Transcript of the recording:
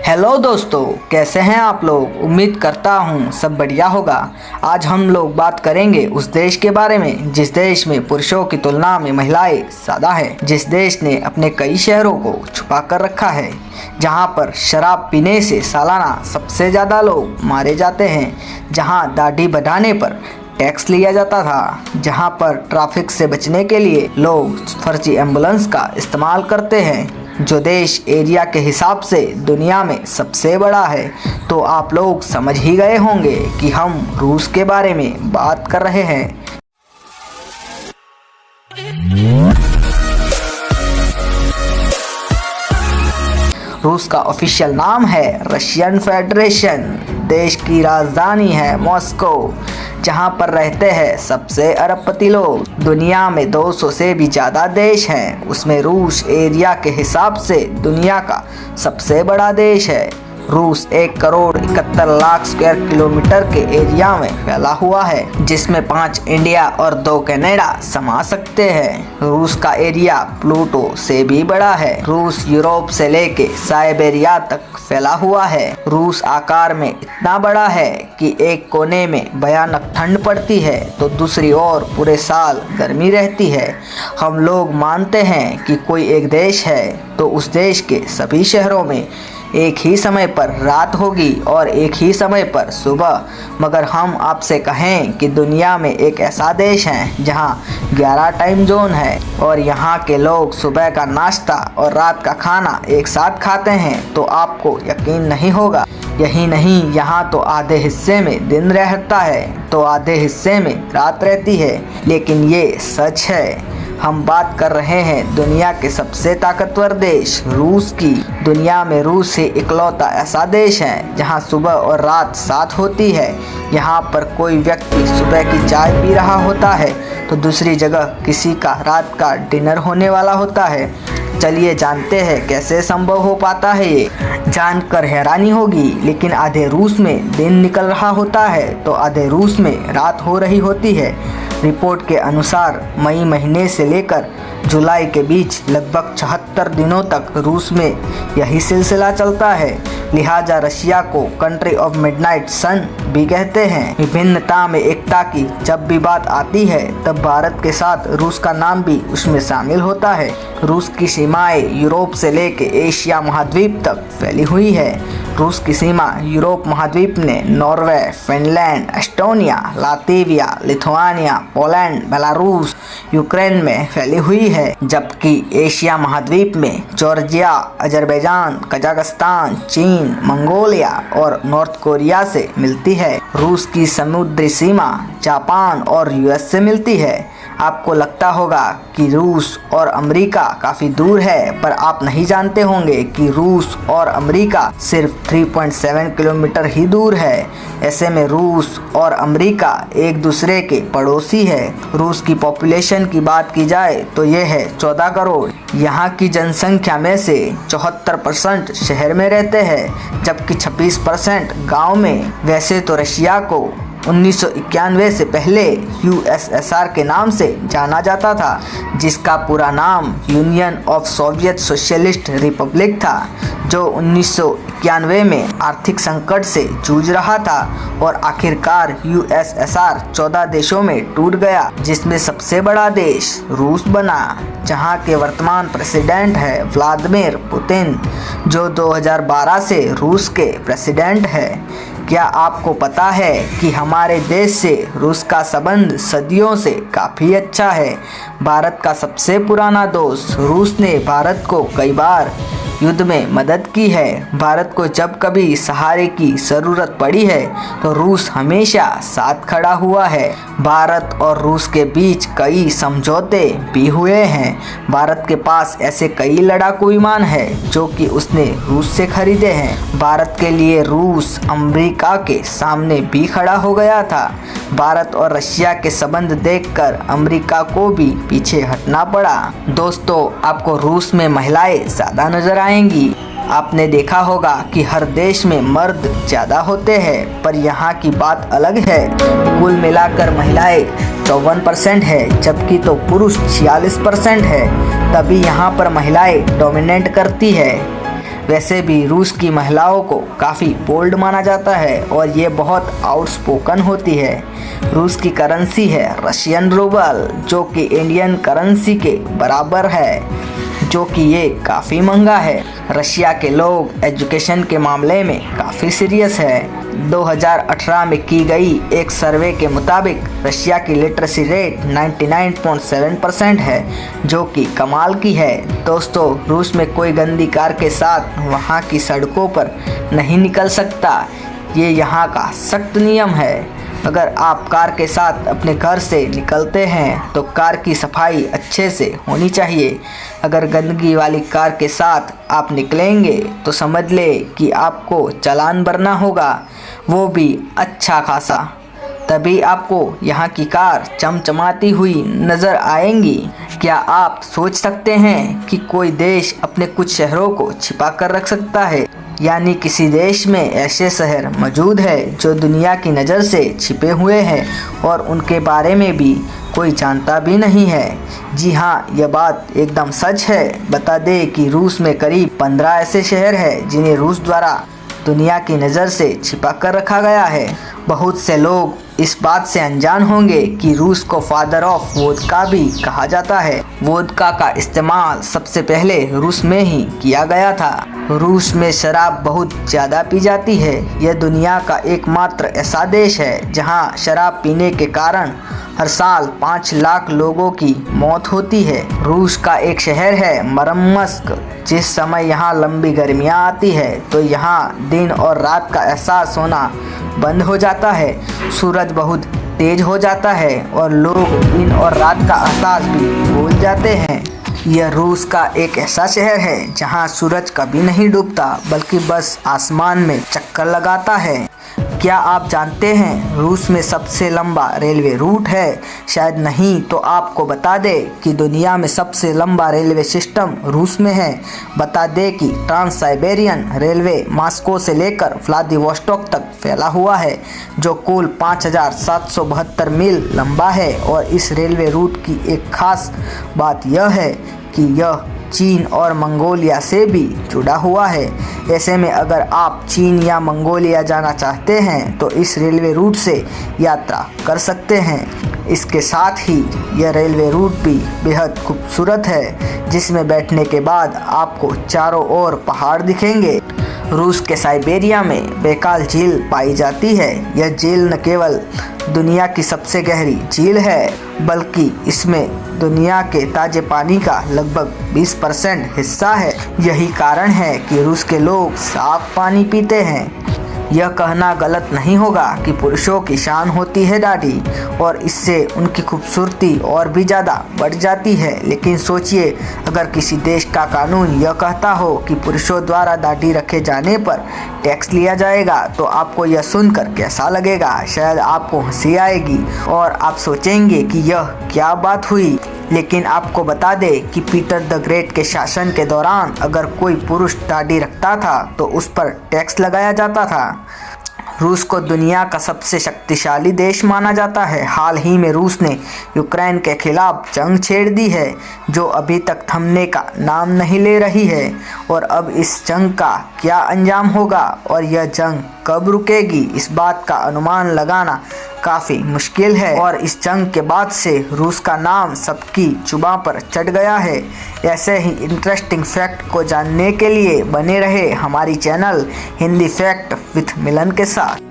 Hello दोस्तों, कैसे हैं आप लोग। उम्मीद करता हूँ सब बढ़िया होगा। आज हम लोग बात करेंगे उस देश के बारे में जिस देश में पुरुषों की तुलना में महिलाएं ज़्यादा है, जिस देश ने अपने कई शहरों को छुपा कर रखा है, जहाँ पर शराब पीने से सालाना सबसे ज़्यादा लोग मारे जाते हैं, जहाँ दाढ़ी बढ़ाने पर टैक्स लिया जाता था, जहाँ पर ट्रैफिक से बचने के लिए लोग फर्जी एम्बुलेंस का इस्तेमाल करते हैं, जो देश एरिया के हिसाब से दुनिया में सबसे बड़ा है। तो आप लोग समझ ही गए होंगे कि हम रूस के बारे में बात कर रहे हैं। रूस का ऑफिशियल नाम है रशियन फेडरेशन। देश की राजधानी है मॉस्को, जहां पर रहते हैं सबसे अरबपति लोग। दुनिया में 200 से भी ज़्यादा देश हैं, उसमें रूस एरिया के हिसाब से दुनिया का सबसे बड़ा देश है। रूस 1,71,00,000 स्क्वायर किलोमीटर के एरिया में फैला हुआ है, जिसमें 5 इंडिया और 2 कनाडा समा सकते हैं। रूस का एरिया प्लूटो से भी बड़ा है। रूस यूरोप से लेके साइबेरिया तक फैला हुआ है। रूस आकार में इतना बड़ा है कि एक कोने में भयानक ठंड पड़ती है तो दूसरी ओर पूरे साल गर्मी रहती है। हम लोग मानते हैं कि कोई एक देश है तो उस देश के सभी शहरों में एक ही समय पर रात होगी और एक ही समय पर सुबह। मगर हम आपसे कहें कि दुनिया में एक ऐसा देश है जहां 11 टाइम जोन है और यहां के लोग सुबह का नाश्ता और रात का खाना एक साथ खाते हैं तो आपको यकीन नहीं होगा। यही नहीं, यहाँ तो आधे हिस्से में दिन रहता है तो आधे हिस्से में रात रहती है। लेकिन ये सच है। हम बात कर रहे हैं दुनिया के सबसे ताकतवर देश रूस की। दुनिया में रूस ही इकलौता ऐसा देश है जहां सुबह और रात साथ होती है। यहाँ पर कोई व्यक्ति सुबह की चाय पी रहा होता है तो दूसरी जगह किसी का रात का डिनर होने वाला होता है। चलिए जानते हैं कैसे संभव हो पाता है। ये जानकर हैरानी होगी, लेकिन आधे रूस में दिन निकल रहा होता है तो आधे रूस में रात हो रही होती है। रिपोर्ट के अनुसार मई महीने से लेकर जुलाई के बीच लगभग 76 दिनों तक रूस में यही सिलसिला चलता है। लिहाजा रशिया को कंट्री ऑफ मिडनाइट सन भी कहते हैं। विभिन्नता में एकता की जब भी बात आती है तब भारत के साथ रूस का नाम भी उसमें शामिल होता है। रूस की सीमाएं यूरोप से लेकर एशिया महाद्वीप तक फैली हुई है। रूस की सीमा यूरोप महाद्वीप ने Norway, Finland, Estonia, Latvia, Lithuania, Poland, Belarus, Ukraine में फैली हुई है, जबकि एशिया महाद्वीप में जॉर्जिया, अजरबैजान, कजाकिस्तान, चीन, मंगोलिया और नॉर्थ कोरिया से मिलती है। रूस की समुद्री सीमा जापान और यूएस से मिलती है। आपको लगता होगा कि रूस और अमेरिका काफ़ी दूर है, पर आप नहीं जानते होंगे कि रूस और अमेरिका सिर्फ 3.7 किलोमीटर ही दूर है। ऐसे में रूस और अमेरिका एक दूसरे के पड़ोसी है। रूस की पॉपुलेशन की बात की जाए तो यह है 14 करोड़। यहाँ की जनसंख्या में से 74% शहर में रहते हैं, जबकि 26% गाँव में। वैसे तो रशिया को 1991 से पहले यूएसएसआर के नाम से जाना जाता था, जिसका पूरा नाम union of Soviet socialist Republic था, जो 1991 में आर्थिक संकट से जूझ रहा था और आखिरकार यूएसएसआर 14 देशों में टूट गया, जिसमें सबसे बड़ा देश रूस बना, जहां के वर्तमान प्रेसिडेंट है व्लादिमीर पुतिन, जो 2012 से रूस के प्रेसिडेंट है। क्या आपको पता है कि हमारे देश से रूस का संबंध सदियों से काफ़ी अच्छा है। भारत का सबसे पुराना दोस्त रूस ने भारत को कई बार युद्ध में मदद की है। भारत को जब कभी सहारे की ज़रूरत पड़ी है तो रूस हमेशा साथ खड़ा हुआ है। भारत और रूस के बीच कई समझौते भी हुए हैं। भारत के पास ऐसे कई लड़ाकू विमान हैं जो कि उसने रूस से खरीदे हैं। भारत के लिए रूस अमेरिका के सामने भी खड़ा हो गया था। भारत और रशिया के संबंध देखकर अमेरिका को भी पीछे हटना पड़ा। दोस्तों, आपको रूस में महिलाएं ज़्यादा नजर आएंगी। आपने देखा होगा कि हर देश में मर्द ज़्यादा होते हैं, पर यहाँ की बात अलग है। कुल मिलाकर महिलाएं 54% है, जबकि तो पुरुष 46% है। तभी यहाँ पर महिलाएं डोमिनेट करती है। वैसे भी रूस की महिलाओं को काफ़ी बोल्ड माना जाता है और ये बहुत आउटस्पोकन होती है। रूस की करेंसी है रशियन रूबल, जो कि इंडियन करेंसी के बराबर है, जो कि ये काफ़ी महंगा है। रशिया के लोग एजुकेशन के मामले में काफ़ी सीरियस है। 2018 में की गई एक सर्वे के मुताबिक रशिया की लिटरेसी रेट 99.7% है, जो कि कमाल की है। दोस्तों, रूस में कोई गंदी कार के साथ वहाँ की सड़कों पर नहीं निकल सकता। ये यहाँ का सख्त नियम है। अगर आप कार के साथ अपने घर से निकलते हैं तो कार की सफाई अच्छे से होनी चाहिए। अगर गंदगी वाली कार के साथ आप निकलेंगे तो समझ ले कि आपको चालान भरना होगा, वो भी अच्छा खासा। तभी आपको यहाँ की कार चमचमाती हुई नज़र आएंगी। क्या आप सोच सकते हैं कि कोई देश अपने कुछ शहरों को छिपा कर रख सकता है? यानी किसी देश में ऐसे शहर मौजूद है जो दुनिया की नज़र से छिपे हुए हैं और उनके बारे में भी कोई जानता भी नहीं है। जी हाँ, यह बात एकदम सच है। बता दें कि रूस में करीब 15 ऐसे शहर हैं जिन्हें रूस द्वारा दुनिया की नज़र से छिपा कर रखा गया है। बहुत से लोग इस बात से अनजान होंगे कि रूस को फादर ऑफ वोदका भी कहा जाता है। वोदका का इस्तेमाल सबसे पहले रूस में ही किया गया था। रूस में शराब बहुत ज़्यादा पी जाती है। यह दुनिया का एकमात्र ऐसा देश है जहां शराब पीने के कारण हर साल 5 लाख लोगों की मौत होती है। रूस का एक शहर है मरमस्क। जिस समय यहाँ लंबी गर्मियाँ आती है तो यहाँ दिन और रात का एहसास होना बंद हो जाता है। सूरज बहुत तेज हो जाता है और लोग दिन और रात का एहसास भी भूल जाते हैं। यह रूस का एक ऐसा शहर है जहां सूरज कभी नहीं डूबता, बल्कि बस आसमान में चक्कर लगाता है। क्या आप जानते हैं रूस में सबसे लंबा रेलवे रूट है? शायद नहीं, तो आपको बता दें कि दुनिया में सबसे लंबा रेलवे सिस्टम रूस में है। बता दें कि ट्रांस साइबेरियन रेलवे मॉस्को से लेकर व्लादिवोस्टोक तक फैला हुआ है, जो कुल 5772 मील लंबा है। और इस रेलवे रूट की एक खास बात यह है कि यह चीन और मंगोलिया से भी जुड़ा हुआ है। ऐसे में अगर आप चीन या मंगोलिया जाना चाहते हैं तो इस रेलवे रूट से यात्रा कर सकते हैं। इसके साथ ही यह रेलवे रूट भी बेहद खूबसूरत है, जिसमें बैठने के बाद आपको चारों ओर पहाड़ दिखेंगे। रूस के साइबेरिया में बैकाल झील पाई जाती है। यह झील न केवल दुनिया की सबसे गहरी झील है, बल्कि इसमें दुनिया के ताजे पानी का लगभग 20% हिस्सा है। यही कारण है कि रूस के लोग साफ पानी पीते हैं। यह कहना गलत नहीं होगा कि पुरुषों की शान होती है दाढ़ी, और इससे उनकी खूबसूरती और भी ज़्यादा बढ़ जाती है। लेकिन सोचिए, अगर किसी देश का कानून यह कहता हो कि पुरुषों द्वारा दाढ़ी रखे जाने पर टैक्स लिया जाएगा, तो आपको यह सुनकर कैसा लगेगा? शायद आपको हंसी आएगी और आप सोचेंगे कि यह क्या बात हुई। लेकिन आपको बता दें कि पीटर द ग्रेट के शासन के दौरान अगर कोई पुरुष दाढ़ी रखता था तो उस पर टैक्स लगाया जाता था। रूस को दुनिया का सबसे शक्तिशाली देश माना जाता है। हाल ही में रूस ने यूक्रेन के खिलाफ जंग छेड़ दी है, जो अभी तक थमने का नाम नहीं ले रही है। और अब इस जंग का क्या अंजाम होगा और यह जंग कब रुकेगी, इस बात का अनुमान लगाना काफ़ी मुश्किल है। और इस जंग के बाद से रूस का नाम सबकी जुबां पर चढ़ गया है। ऐसे ही इंटरेस्टिंग फैक्ट को जानने के लिए बने रहे हमारी चैनल हिंदी फैक्ट विथ मिलन के साथ।